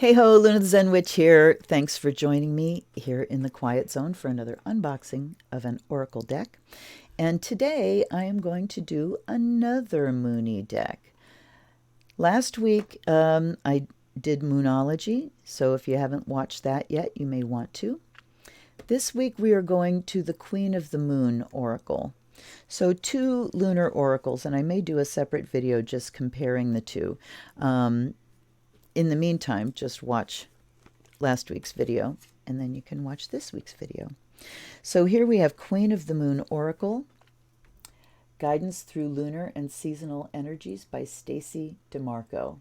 Hey ho, Luna the Zen Witch here. Thanks for joining me here in the quiet zone for another unboxing of an oracle deck. And today I am going to do another Moony deck. Last week I did Moonology, so if you haven't watched that yet, you may want to. This week we are going to the Queen of the Moon Oracle. So two lunar oracles, and I may do a separate video just comparing the two. In the meantime, just watch last week's video, and then you can watch this week's video. So here we have Queen of the Moon Oracle, Guidance Through Lunar and Seasonal Energies by Stacey DeMarco.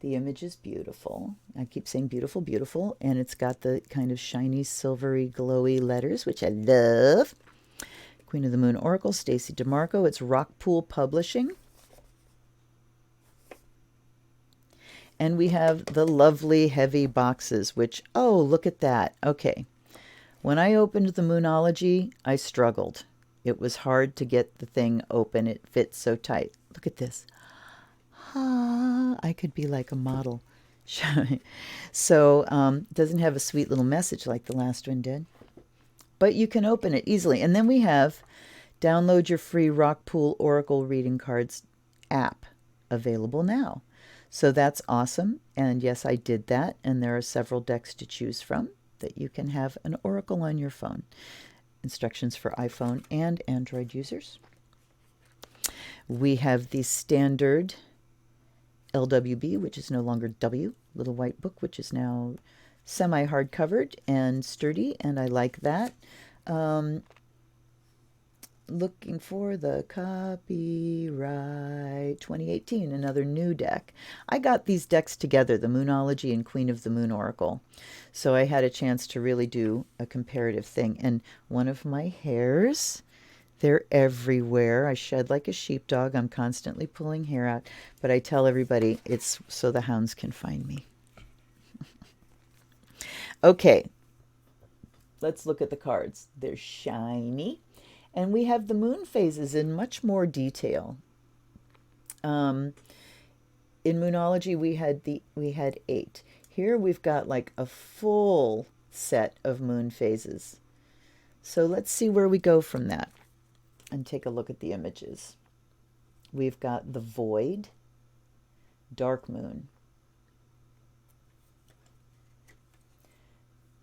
The image is beautiful. I keep saying beautiful, beautiful, and it's got the kind of shiny, silvery, glowy letters, which I love. Queen of the Moon Oracle, Stacey DeMarco. It's Rockpool Publishing. And we have the lovely heavy boxes, which, oh, look at that. Okay. When I opened the Moonology, I struggled. It was hard to get the thing open. It fits so tight. Look at this. Ah, I could be like a model. So it doesn't have a sweet little message like the last one did. But you can open it easily. And then we have download your free Rockpool Oracle Reading Cards app available now. So that's awesome. And yes, I did that. And there are several decks to choose from that you can have an oracle on your phone. Instructions for iPhone and Android users. We have the standard LWB, which is no longer W, little white book, which is now semi-hard covered and sturdy, and I like that. Looking for the copyright 2018, another new deck. I got these decks together, the Moonology and Queen of the Moon Oracle. So I had a chance to really do a comparative thing. And one of my hairs, they're everywhere. I shed like a sheepdog. I'm constantly pulling hair out. But I tell everybody it's so the hounds can find me. Okay, let's look at the cards. They're shiny. And we have the moon phases in much more detail. In Moonology, we had 8. Here we've got like a full set of moon phases. So let's see where we go from that and take a look at the images. We've got the void, dark moon.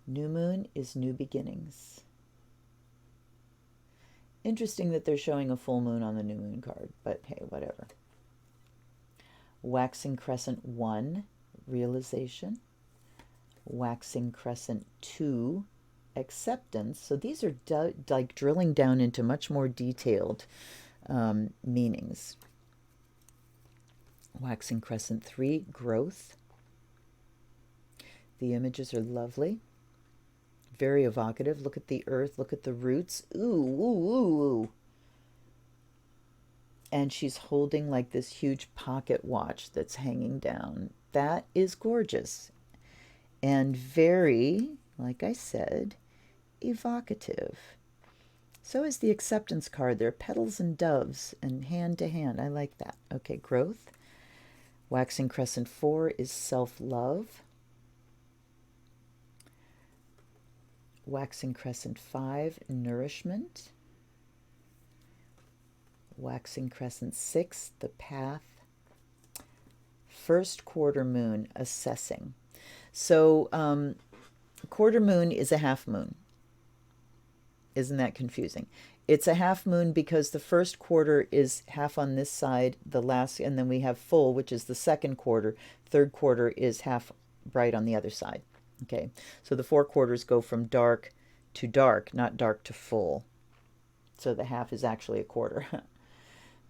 New moon is new beginnings. Interesting that they're showing a full moon on the new moon card, but hey, whatever. Waxing crescent 1, realization. Waxing crescent 2, acceptance. So these are like drilling down into much more detailed meanings. Waxing crescent 3, growth. The images are lovely. Very evocative. Look at the earth. Look at the roots. Ooh, ooh, ooh, ooh. And she's holding like this huge pocket watch that's hanging down. That is gorgeous. And very, like I said, evocative. So is the acceptance card. There are petals and doves and hand to hand. I like that. Okay, growth. Waxing crescent 4 is self-love. Waxing crescent 5, nourishment. Waxing crescent 6, the path. First quarter moon, assessing. So quarter moon is a half moon. Isn't that confusing? It's a half moon because the first quarter is half on this side, the last, and then we have full, which is the second quarter. Third quarter is half bright on the other side. Okay, so the 4 quarters go from dark to dark, not dark to full. So the half is actually a quarter.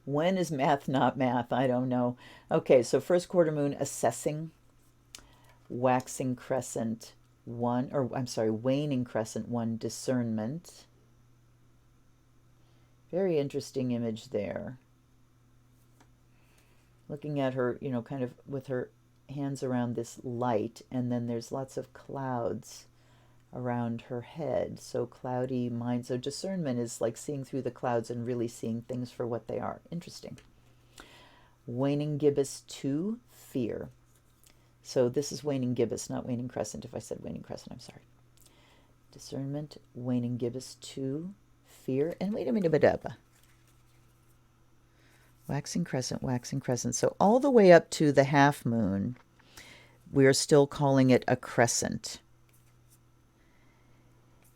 When is math not math? I don't know. Okay, so first quarter moon, assessing. Waxing crescent 1, or I'm sorry, waning crescent 1, discernment. Very interesting image there. Looking at her, you know, kind of with her hands around this light, and then there's lots of clouds around her head. So cloudy mind. So discernment is like seeing through the clouds and really seeing things for what they are. Interesting. Waning gibbous 2, fear. So this is waning gibbous, not waning crescent. If I said waning crescent, I'm sorry. Discernment, waning gibbous 2, fear, and wait a minute. Waxing crescent, waxing crescent. So all the way up to the half moon, we're still calling it a crescent.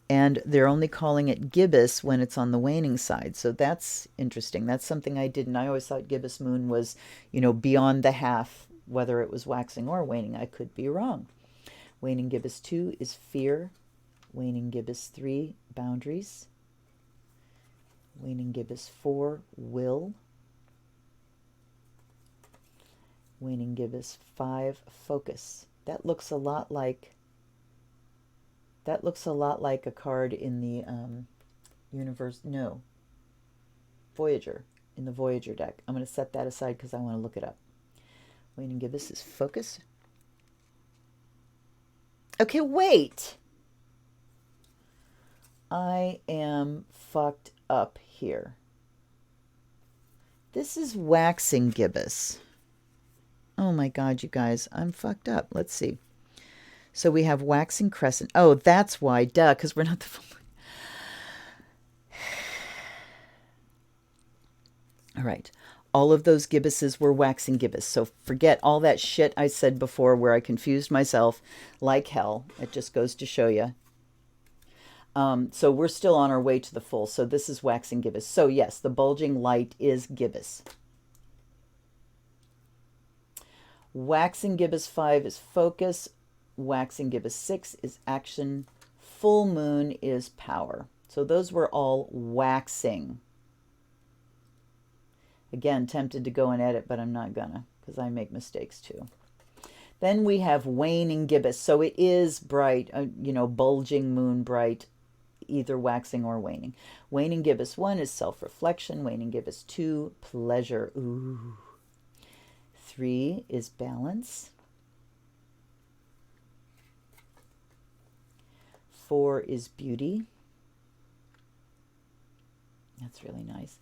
And they're only calling it gibbous when it's on the waning side. So that's interesting. That's something I didn't. I always thought gibbous moon was, beyond the half, whether it was waxing or waning. I could be wrong. Waning gibbous 2 is fear. Waning gibbous 3, boundaries. Waning gibbous 4, will. Waning gibbous 5, focus. That looks a lot like a card in the Voyager, in the Voyager deck. I'm going to set that aside because I want to look it up. Waning gibbous is focus. Okay, wait. I am fucked up here. This is waxing gibbous. Oh my God, you guys, I'm fucked up. Let's see. So we have waxing crescent. Oh, that's why, duh, because we're not the full moon. All right. All of those gibbuses were waxing gibbous. So forget all that shit I said before where I confused myself like hell. It just goes to show you. So we're still on our way to the full. So this is waxing gibbous. So yes, the bulging light is gibbous. Waxing gibbous 5 is focus. Waxing gibbous 6 is action. Full moon is power. So those were all waxing. Again, tempted to go and edit, but I'm not gonna because I make mistakes too. Then we have waning gibbous. So it is bright, bulging moon bright, either waxing or waning. Waning gibbous 1 is self-reflection. Waning gibbous 2, pleasure. Ooh. 3 is balance. 4 is beauty. That's really nice.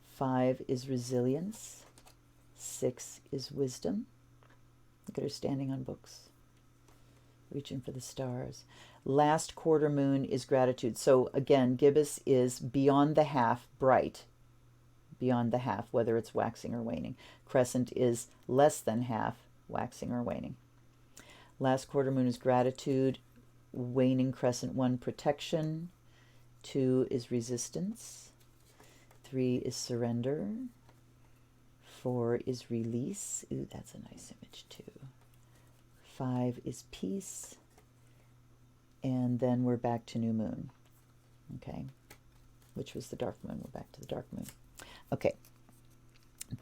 5 is resilience. 6 is wisdom. Look at her standing on books, reaching for the stars. Last quarter moon is gratitude. So again, gibbous is beyond the half, bright. Beyond the half, whether it's waxing or waning. Crescent is less than half, waxing or waning. Last quarter moon is gratitude. Waning crescent 1, protection. 2 is resistance. 3 is surrender. 4 is release. Ooh, that's a nice image too. 5 is peace. And then we're back to new moon. Okay. Which was the dark moon. We're back to the dark moon. Okay.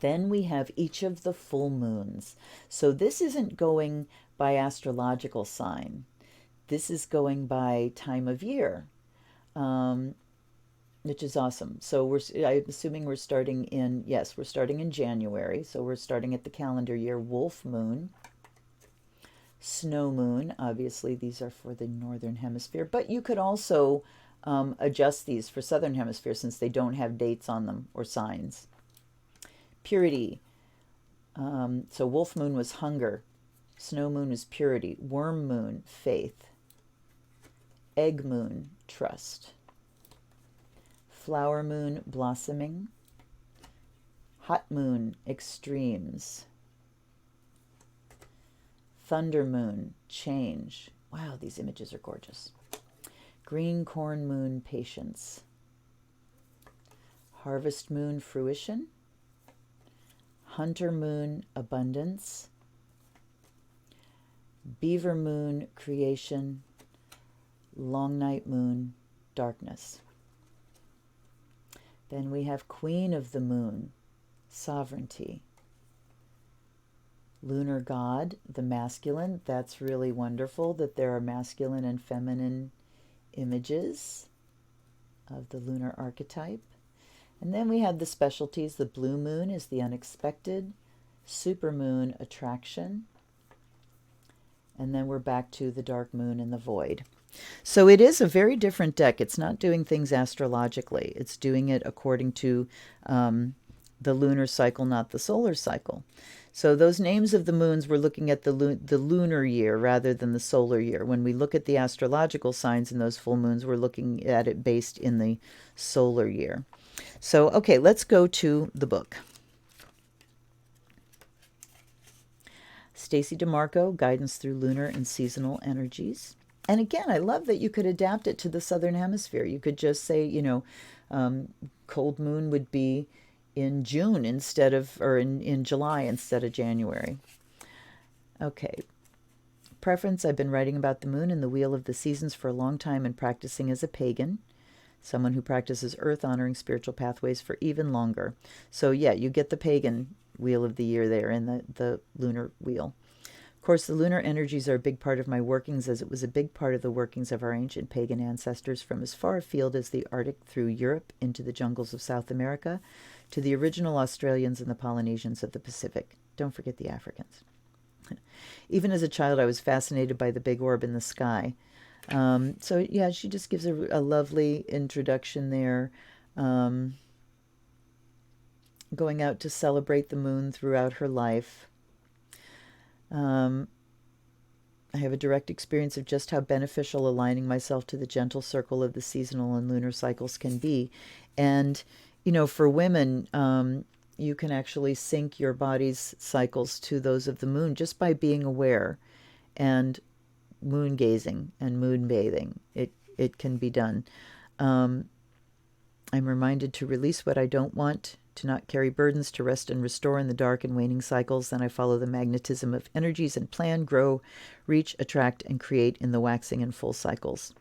Then we have each of the full moons. So this isn't going by astrological sign. This is going by time of year, which is awesome. So I'm assuming we're starting in, yes, we're starting in January. So we're starting at the calendar year. Wolf moon, snow moon. Obviously, these are for the northern hemisphere. But you could also adjust these for southern hemisphere since they don't have dates on them or signs. Purity. So wolf moon was hunger. Snow moon is purity. Worm moon, faith. Egg moon, trust. Flower moon, blossoming. Hot moon, extremes. Thunder moon, change. Wow, these images are gorgeous. Green corn moon, patience. Harvest moon, fruition. Hunter moon, abundance. Beaver moon, creation. Long night moon, darkness. Then we have queen of the moon, sovereignty. Lunar god, the masculine. That's really wonderful that there are masculine and feminine images of the lunar archetype. And then we have the specialties. The blue moon is the unexpected. Supermoon, attraction. And then we're back to the dark moon and the void. So it is a very different deck. It's not doing things astrologically. It's doing it according to the lunar cycle, not the solar cycle. So those names of the moons, we're looking at the lunar year rather than the solar year. When we look at the astrological signs in those full moons, we're looking at it based in the solar year. So, okay, let's go to the book. Stacey DeMarco, Guidance Through Lunar and Seasonal Energies. And again, I love that you could adapt it to the Southern Hemisphere. You could just say, cold moon would be in June instead of, or in July instead of January. Okay. Preference, I've been writing about the moon and the wheel of the seasons for a long time and practicing as a pagan. Someone who practices earth honoring spiritual pathways for even longer. So yeah, you get the pagan wheel of the year there in the lunar wheel. Of course, the lunar energies are a big part of my workings, as it was a big part of the workings of our ancient pagan ancestors from as far afield as the Arctic through Europe into the jungles of South America to the original Australians and the Polynesians of the Pacific. Don't forget the Africans. Even as a child, I was fascinated by the big orb in the sky. So yeah, she just gives a lovely introduction there. Going out to celebrate the moon throughout her life. I have a direct experience of just how beneficial aligning myself to the gentle circle of the seasonal and lunar cycles can be. And, for women, you can actually sync your body's cycles to those of the moon just by being aware and moon gazing and moon bathing. It can be done. I'm reminded to release what I don't want, to not carry burdens, to rest and restore in the dark and waning cycles. Then I follow the magnetism of energies and plan, grow, reach, attract, and create in the waxing and full cycles.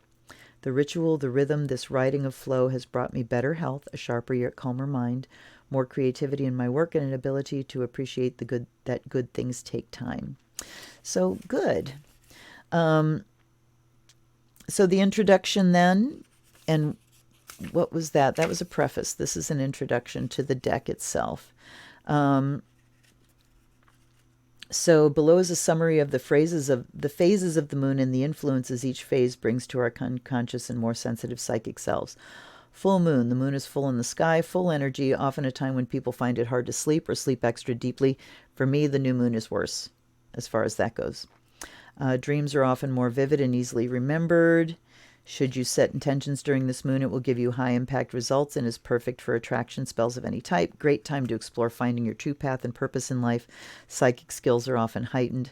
The ritual, the rhythm, this riding of flow has brought me better health, a sharper yet calmer mind, more creativity in my work, and an ability to appreciate that good things take time. So good. So the introduction then, and what was that? That was a preface. This is an introduction to the deck itself. So below is a summary of the phases of the moon and the influences each phase brings to our conscious and more sensitive psychic selves. Full moon. The moon is full in the sky, full energy, often a time when people find it hard to sleep or sleep extra deeply. For me, the new moon is worse as far as that goes. Dreams are often more vivid and easily remembered. Should you set intentions during this moon, it will give you high impact results and is perfect for attraction spells of any type. Great time to explore finding your true path and purpose in life. Psychic skills are often heightened.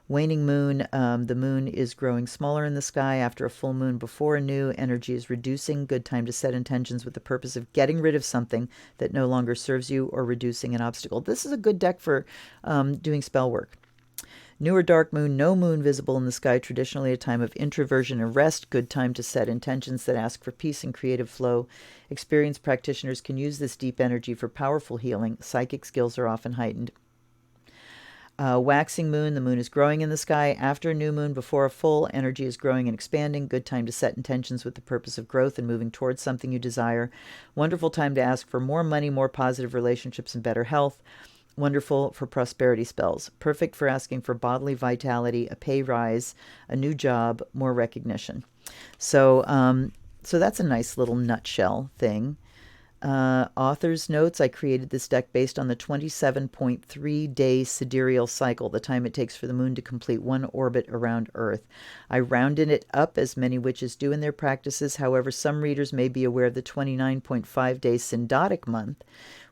Waning moon, the moon is growing smaller in the sky after a full moon before a new. Energy is reducing. Good time to set intentions with the purpose of getting rid of something that no longer serves you or reducing an obstacle. This is a good deck for doing spell work. New or dark moon, no moon visible in the sky, traditionally a time of introversion and rest. Good time to set intentions that ask for peace and creative flow. Experienced practitioners can use this deep energy for powerful healing. Psychic skills are often heightened. Waxing moon, the moon is growing in the sky. After a new moon, before a full, energy is growing and expanding. Good time to set intentions with the purpose of growth and moving towards something you desire. Wonderful time to ask for more money, more positive relationships, and better health. Wonderful for prosperity spells. Perfect for asking for bodily vitality, a pay rise, a new job, more recognition. So that's a nice little nutshell thing. Author's notes, I created this deck based on the 27.3-day sidereal cycle, the time it takes for the moon to complete one orbit around Earth. I rounded it up, as many witches do in their practices. However, some readers may be aware of the 29.5-day synodic month,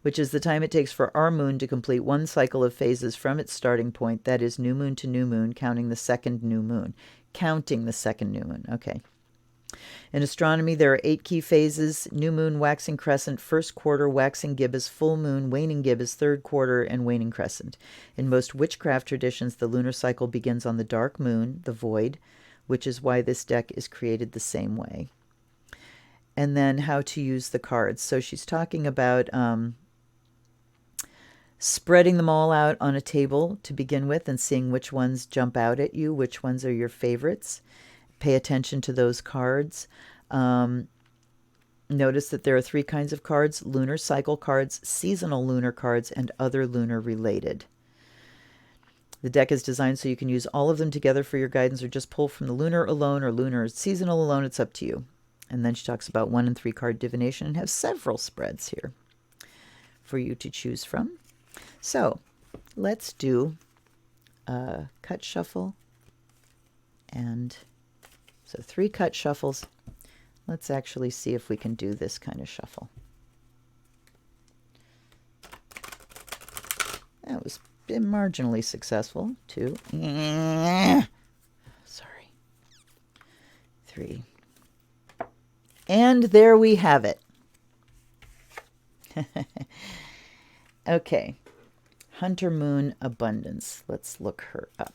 which is the time it takes for our moon to complete one cycle of phases from its starting point, that is new moon to new moon, counting the second new moon. Okay. In astronomy, there are 8 key phases: new moon, waxing crescent, first quarter, waxing gibbous, full moon, waning gibbous, third quarter, and waning crescent. In most witchcraft traditions, the lunar cycle begins on the dark moon, the void, which is why this deck is created the same way. And then how to use the cards. So she's talking about spreading them all out on a table to begin with and seeing which ones jump out at you, which ones are your favorites. Pay attention to those cards. Notice that there are 3 kinds of cards: lunar cycle cards, seasonal lunar cards, and other lunar related. The deck is designed so you can use all of them together for your guidance, or just pull from the lunar alone or lunar seasonal alone. It's up to you. And then she talks about 1 and 3 card divination and has several spreads here for you to choose from. So let's do a cut shuffle. And so 3 cut shuffles. Let's actually see if we can do this kind of shuffle. That was marginally successful. 2. Sorry. 3. And there we have it. Okay. Hunter Moon Abundance. Let's look her up.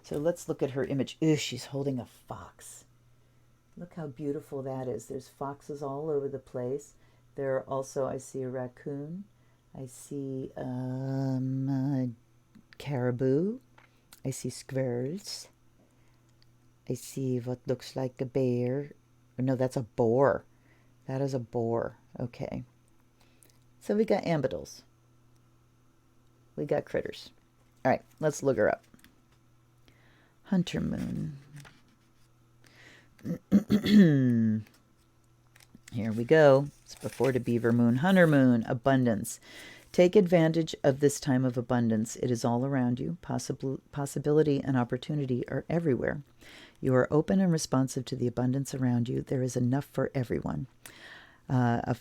So let's look at her image. Ooh, she's holding a fox. Look how beautiful that is. There's foxes all over the place. There are also, I see a raccoon. I see caribou. I see squirrels. I see what looks like a bear. No, that's a boar. That is a boar. Okay. So we got ambidals. We got critters. All right, let's look her up. Hunter Moon. Here we go. It's before the beaver moon. Hunter Moon, abundance. Take advantage of this time of abundance. It is all around you. Possibility and opportunity are everywhere. You are open and responsive to the abundance around you. There is enough for everyone. An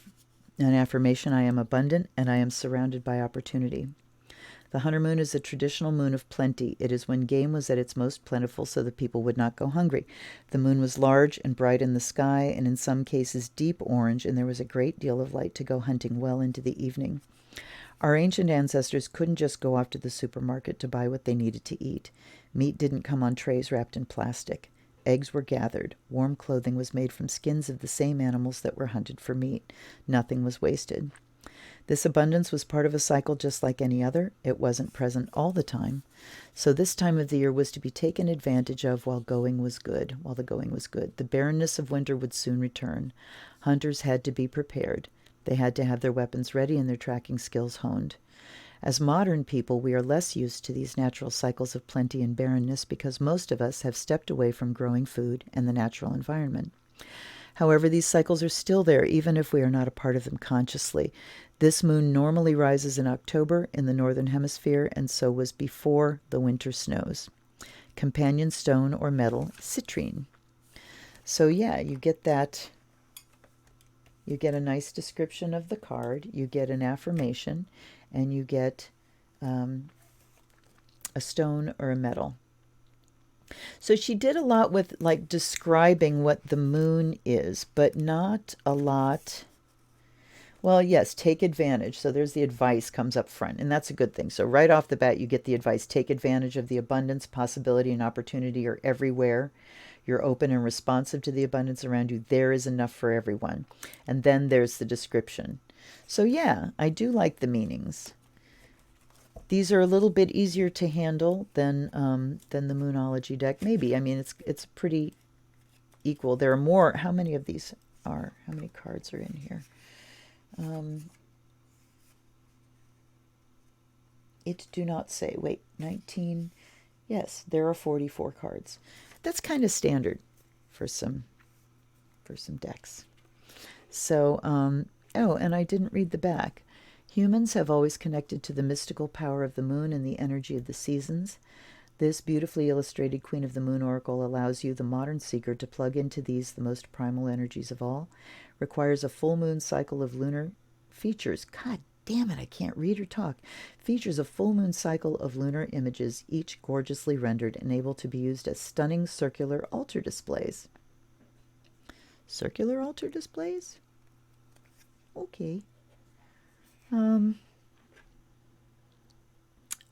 affirmation, I am abundant and I am surrounded by opportunity. The Hunter Moon is a traditional moon of plenty. It is when game was at its most plentiful so that people would not go hungry. The moon was large and bright in the sky, and in some cases deep orange, and there was a great deal of light to go hunting well into the evening. Our ancient ancestors couldn't just go off to the supermarket to buy what they needed to eat. Meat didn't come on trays wrapped in plastic. Eggs were gathered. Warm clothing was made from skins of the same animals that were hunted for meat. Nothing was wasted. This abundance was part of a cycle just like any other. It wasn't present all the time. So this time of the year was to be taken advantage of while the going was good. The barrenness of winter would soon return. Hunters had to be prepared. They had to have their weapons ready and their tracking skills honed. As modern people, we are less used to these natural cycles of plenty and barrenness because most of us have stepped away from growing food and the natural environment. However, these cycles are still there, even if we are not a part of them consciously. This moon normally rises in October in the northern hemisphere, and so was before the winter snows. Companion stone or metal, citrine. So yeah, you get that. You get a nice description of the card. You get an affirmation, and you get a stone or a metal. So she did a lot with like describing what the moon is, but not a lot. Well, yes, take advantage. So there's the advice comes up front, and that's a good thing. So right off the bat, you get the advice. Take advantage of the abundance, possibility, and opportunity are everywhere. You're open and responsive to the abundance around you. There is enough for everyone. And then there's the description. So yeah, I do like the meanings. These are a little bit easier to handle than the Moonology deck. Maybe. I mean, it's pretty equal. There are more. How many of these are? How many cards are in here? It do not say. Wait, 19. Yes, there are 44 cards. That's kind of standard for some decks. So, oh, and I didn't read the back. Humans have always connected to the mystical power of the moon and the energy of the seasons. This beautifully illustrated Queen of the Moon Oracle allows you, the modern seeker, to plug into these, the most primal energies of all. Requires a full moon cycle of lunar features. God damn it, I can't read or talk. Features a full moon cycle of lunar images, each gorgeously rendered and able to be used as stunning circular altar displays. Circular altar displays? Okay. All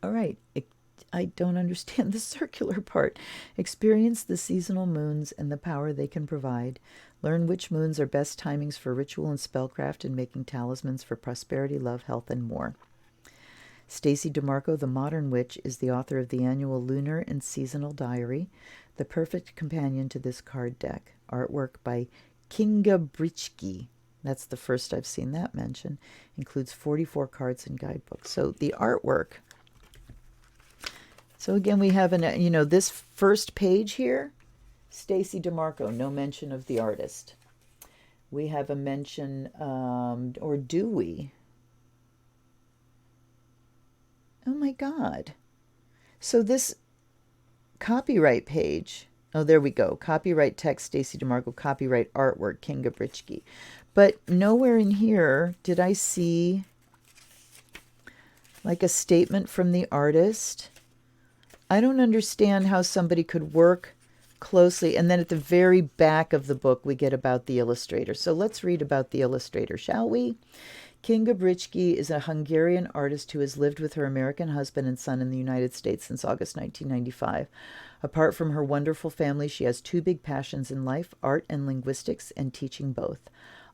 right. I don't understand the circular part. Experience the seasonal moons and the power they can provide. Learn which moons are best timings for ritual and spellcraft and making talismans for prosperity, love, health, and more. Stacey DeMarco, the Modern Witch, is the author of the annual Lunar and Seasonal Diary, the perfect companion to this card deck. Artwork by Kinga Brichki. That's the first I've seen that mentioned. Includes 44 cards and guidebooks. So the artwork. So again, we have this first page here, Stacey DeMarco, no mention of the artist. We have a mention, or do we? Oh my God. So this copyright page, oh, there we go. Copyright text, Stacey DeMarco. Copyright artwork, Kinga Britschke. But nowhere in here did I see like a statement from the artist. I don't understand how somebody could work closely. And then at the very back of the book, we get about the illustrator. So let's read about the illustrator, shall we? Kinga Britschke is a Hungarian artist who has lived with her American husband and son in the United States since August 1995. Apart from her wonderful family, she has two big passions in life, art and linguistics, and teaching both.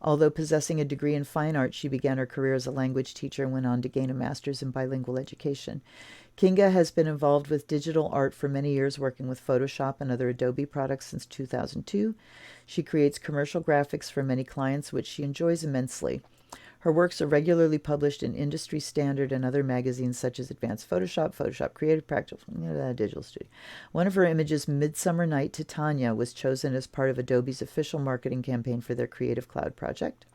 Although possessing a degree in fine art, she began her career as a language teacher and went on to gain a master's in bilingual education. Kinga has been involved with digital art for many years, working with Photoshop and other Adobe products since 2002. She creates commercial graphics for many clients, which she enjoys immensely. Her works are regularly published in Industry Standard and other magazines such as Advanced Photoshop, Photoshop Creative, Practical Digital Studio. One of her images, Midsummer Night to Tanya, was chosen as part of Adobe's official marketing campaign for their Creative Cloud project.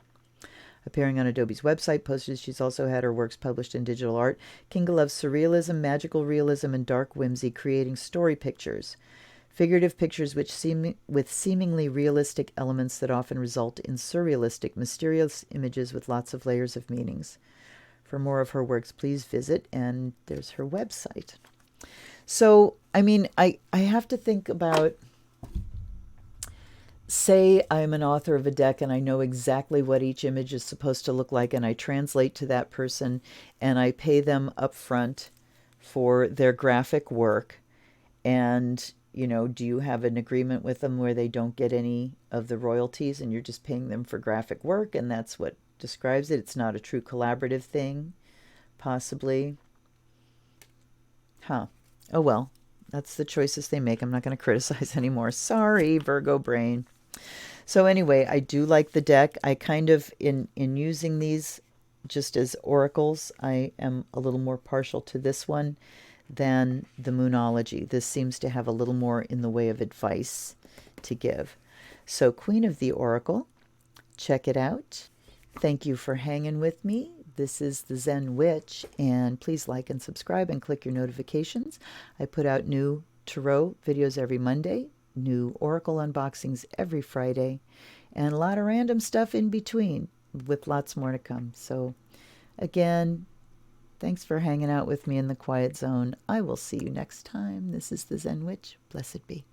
Appearing on Adobe's website posted, she's also had her works published in digital art. Kinga loves surrealism, magical realism, and dark whimsy, creating story pictures. Figurative pictures with seemingly realistic elements that often result in surrealistic, mysterious images with lots of layers of meanings. For more of her works, please visit, and there's her website. So, I mean, I have to think about, say I'm an author of a deck and I know exactly what each image is supposed to look like, and I translate to that person and I pay them up front for their graphic work. And do you have an agreement with them where they don't get any of the royalties and you're just paying them for graphic work, and that's what describes it? It's not a true collaborative thing, possibly. Huh. Oh well, that's the choices they make. I'm not going to criticize anymore. Sorry, Virgo brain. So anyway, I do like the deck. I kind of, in using these just as oracles, I am a little more partial to this one than the Moonology. This seems to have a little more in the way of advice to give. So Queen of the Oracle, check it out. Thank you for hanging with me. This is the Zen Witch, and please like and subscribe and click your notifications. I put out new tarot videos every Monday, new oracle unboxings every Friday, and a lot of random stuff in between, with lots more to come. So again, thanks for hanging out with me in the Quiet Zone. I will see you next time. This is the Zen Witch. Blessed be.